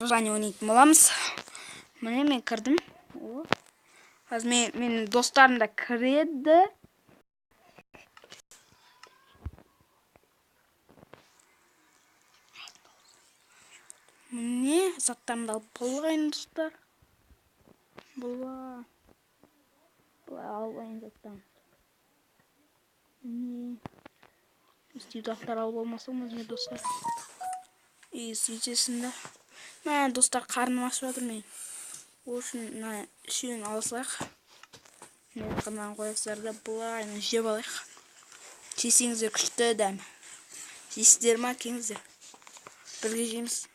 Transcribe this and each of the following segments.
Және ойнайтын боламыз. Міне мен кірдім. Қазір менің достарым да кіреді. Міне заттарымды алып болғайын достар. Бұлай алғайын заттарым. Міне істейді заттар алып болмасаңыз не достар. Сөйтесінде. Мен достар қарным ашып жатыр мен. Ол үшін үшеуін алсақ. Мен қырман қоясыздар да бұлай жеп алайық. Жесеңіздер күшті дәм. Жейсіздер ма келіңіздер. Бірге жейміз.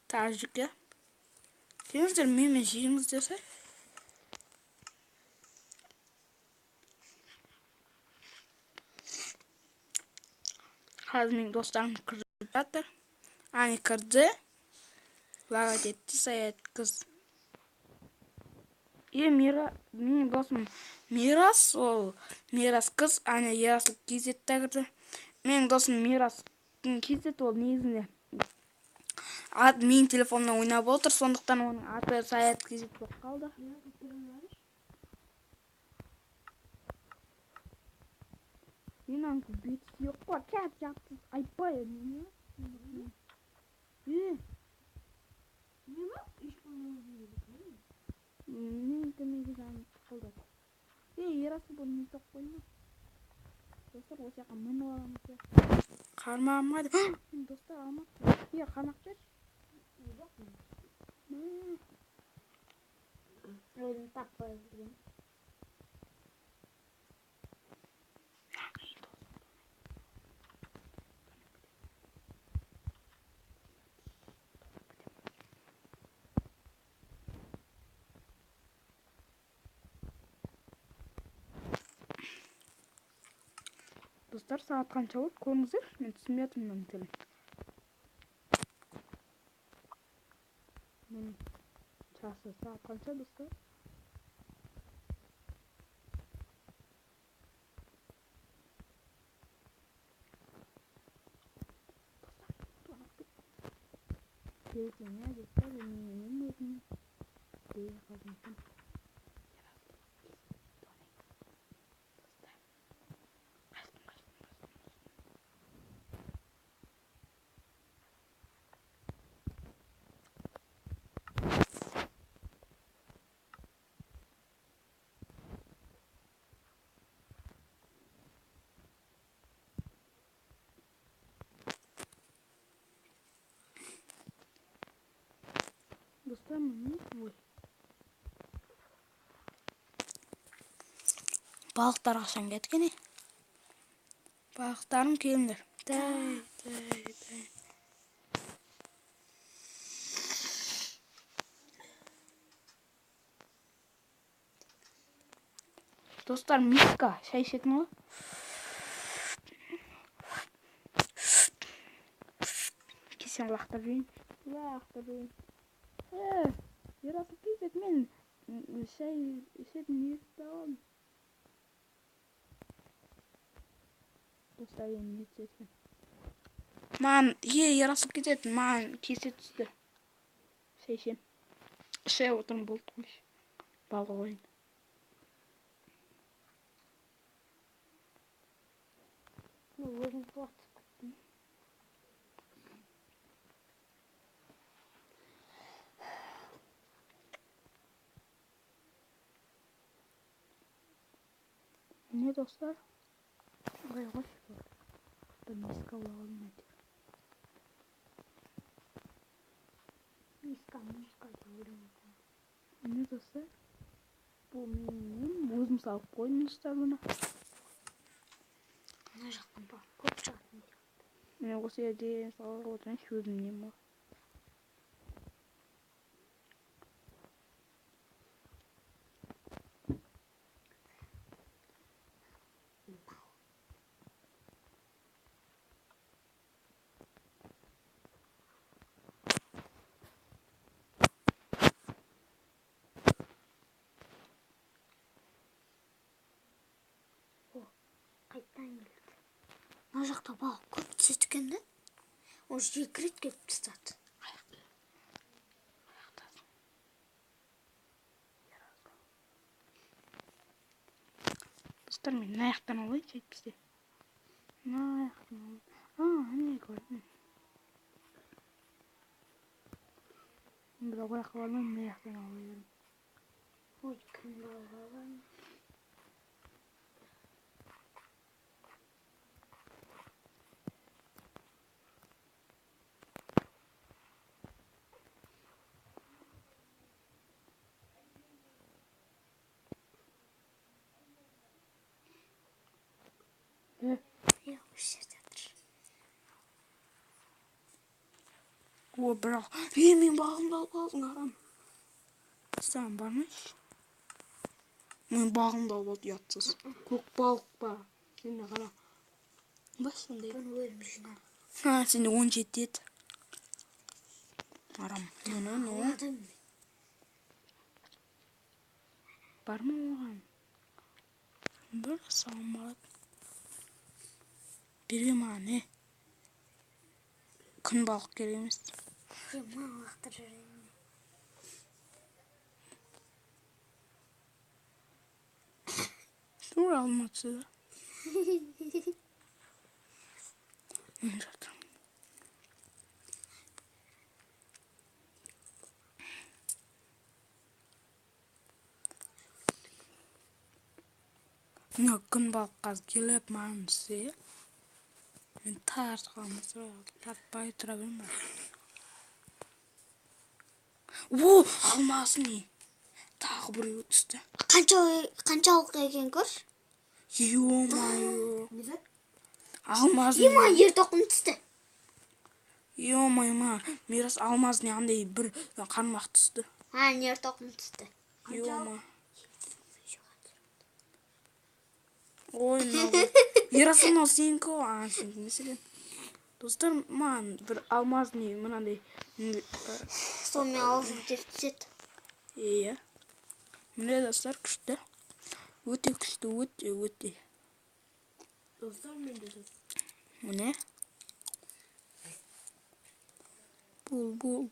Тәжікке. Келіңіздер менімен жейіңіздер сай. Қазір менің достарым кіріп жатыр. Ани кірді. Лағат етті саят қыз. Менің досым Мирас, ол Мирас қыз, Ани Ерасыл кезетті кірді. Менің досым Мирас кезет, ол негізінде менің телефонымнан ойнап отыр, сондықтан оның аты саят кезет болып қалды. Менің бетісі жоқ па, кәп жапсыз айтпай. Мен көмегі жанып қалды. Ерасы бұл не тоқ қойма. Достар, осы яққа мініп аламыз. Қармағымға деп. Достар, алмақ. Қармақ бер. Өзім таппай жүрген. Достар, сағат қанша болды? Көріңіздер, мен түсінбей жатырмын мынаның тілін. Міне жасы сағат қанша достар? Келсене достар, менің өзім дейін қалдым. Достар, міне ой. Балықтар қашан кеткен? Балықтарым келіңдер. Дай. Достар, миска шай ішетін ғой. Кесен лақтырып жейін. Ерасы кезет мен шай ішетін есікті аламын. Достар, ең не түсетін. Ерасы кететін, маған кесе түсті. Шай ішем. Шай отырым болды ғой. Балға ойын. Өзім қуатып күттім. Не достар? Ой, қош бұл. Бір миска олаға алмайды. Миска жауырымды. Не достар? Бұл менің өзім салып қойдым достар бұны. Қана жақтың ба? Көп жақтың. Мен осы ерде салып отырын шөзім нем бар. Қайттан келді. Мына жақта балық көп түседі екен да. Ол жекірет келіп тастады. Достар, мен мына жақтан алайыншы әйтпесе. Мына жақтан алайын. Міне көрдім. Бір ол жаққа бармай, мына жақтан алайын. Ой, кім балған? Я осы жерде жатыр. Бірақ, мен бағымды алып қалдың, арам. Саған бармайшы. Мен бағымды алып алды, ұятсыз. Көк балық па. Сен де қара. Бас сондай. Бұны өлім жинар. Сенде 17 еді. Арам. Аладым. Бар ма оған? Бір саған барады. Берге маған, күн балық керек емес. Маған лақтыр жүрейін. Тура алма түседі. Мен жатырмын. Мына күн балық қазір келіп маған түссе, мен тартпай тұра бермеймін. Алмасы не? Тағы біреу түсті. Қаншалық екен көр? Ё-майо. Не? Алмаз не? Ема, ер тоқым түсті. Ё-майо, Мирас алмаз не андай бір қармақ түсті. Ер тоқым түсті. Ё-майо. Ой, Мирас мынау сенікі ғой. Сенікі емес екен. Достар, маған бір алмаз не мынандай. Сонымен аузым тер түседі. Иә. Міне достар, күшті. Өте күшті, өте. Достар, мен де достар. Міне. Бұл.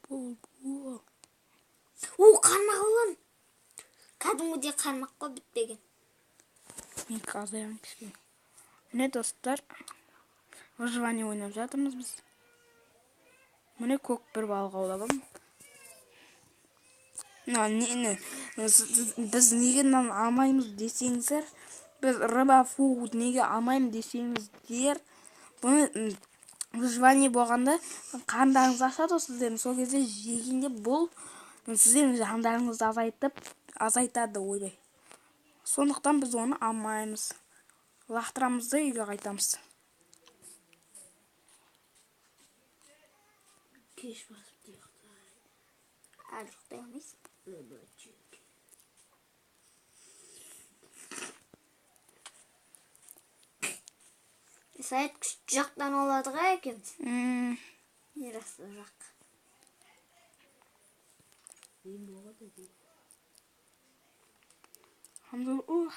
Қармақ олан. Кәдімгідей қармақ қой, бітпеген. Мен қазайын кішкен. Міне достар, выживание ойнап жатырмыз біз. Міне көк бір балық аулагам. Біз неге алмаймыз десеңіздер, біз рыба фуд неге алмаймыз десеңіздер, бұны выживание болғанда қандарыңыз ашады сіздердің, сол кезде жегенде бұл сіздердің жандарыңызды азайтады ойлай. Сондықтан біз оны алмаймыз. Лақтырамыз да үйге қайтамыз. Кеш басып дейіқтай. Арықтай емес. Сайт күшті жақтан олады ға екенсіз. Ерасы жақ.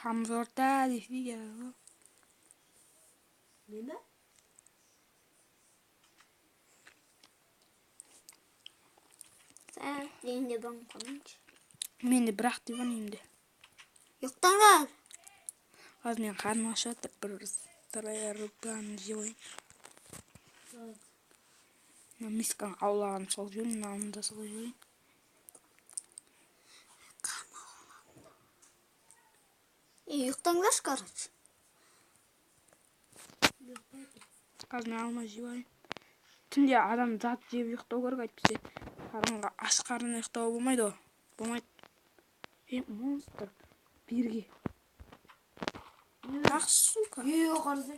Хамзорда дефиге. Не да? Сайт дейінде бұрын қойыншы. Мен де бірақ деп ойнаймын. Ұйықтаңдар. Қазір мен қарным ашып жатыр, бір сырая рыбаны жеп ойын. Мискан аулаған сол жүрін, намын да солай жүрін. Ұйықтаңдаршы, короче. Қазір мен алма жеп ойын. Түнде адам зат жеп ұйықтау керек әйтпесе. Қарынға аш қарын ұйықтау болмайды ғой. Болмайды. Монстр. Берге. Ақ сука. Қарсы.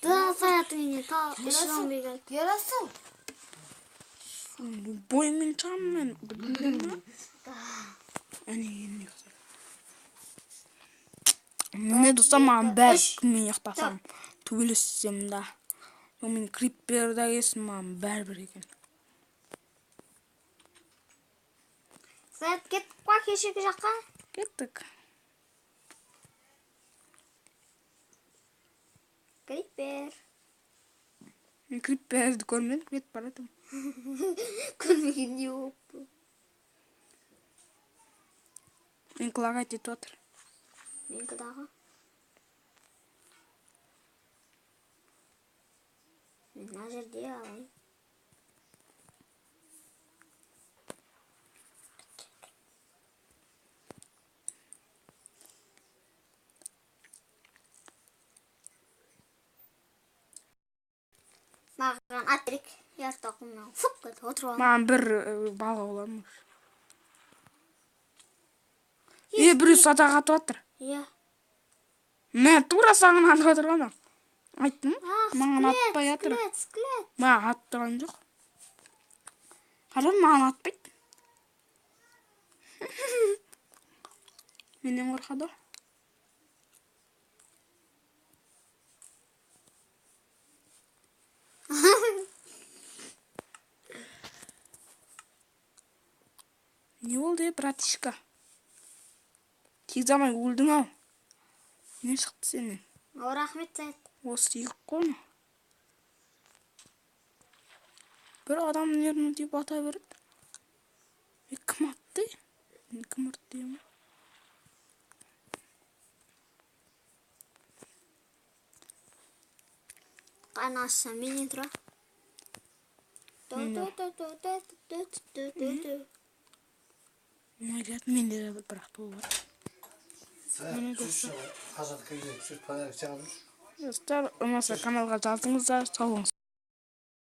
Да, саятыңне ішіған бегел. Ерасың. Бойымен шаммен. Әне. Міне достар, маған бәрі күнмен ұйықтасам, төбелессем да. Мен крипперда кесін, маған бәрі бір екен. Саят, кеттік па кешегі жаққа? Кеттік. Криппер. Мен крипперді көрмедім, кетіп баратым. Көрмеген не болыпты? Мен лагать етіп отыр. Менікі дағы. Мен мына жерде алайын. Маған атрик ертақымнан фук кетіп отырып алды. Маған бір бала оламын. Біреу садақ атып отыр. Иә. Мен тура саған атып отырғаны. Айттым, маған атпай жатыр. Склет. Маған атып тұрған жоқ. Қарам, маған атпайды. Менен қорқады. Не болды, братишка? Тез замай өлдің ау. Не шықты сенен? Рахмет, Саид. Осы иық қойма. Бір адам нервін деп ата берді. Кім атты? Кім ұрды деймін? Қана ашсам менен тұра. Менде бірақ толы бар. Достар, Достар, ұнаса каналға жазыңыздар, сау болыңыздар.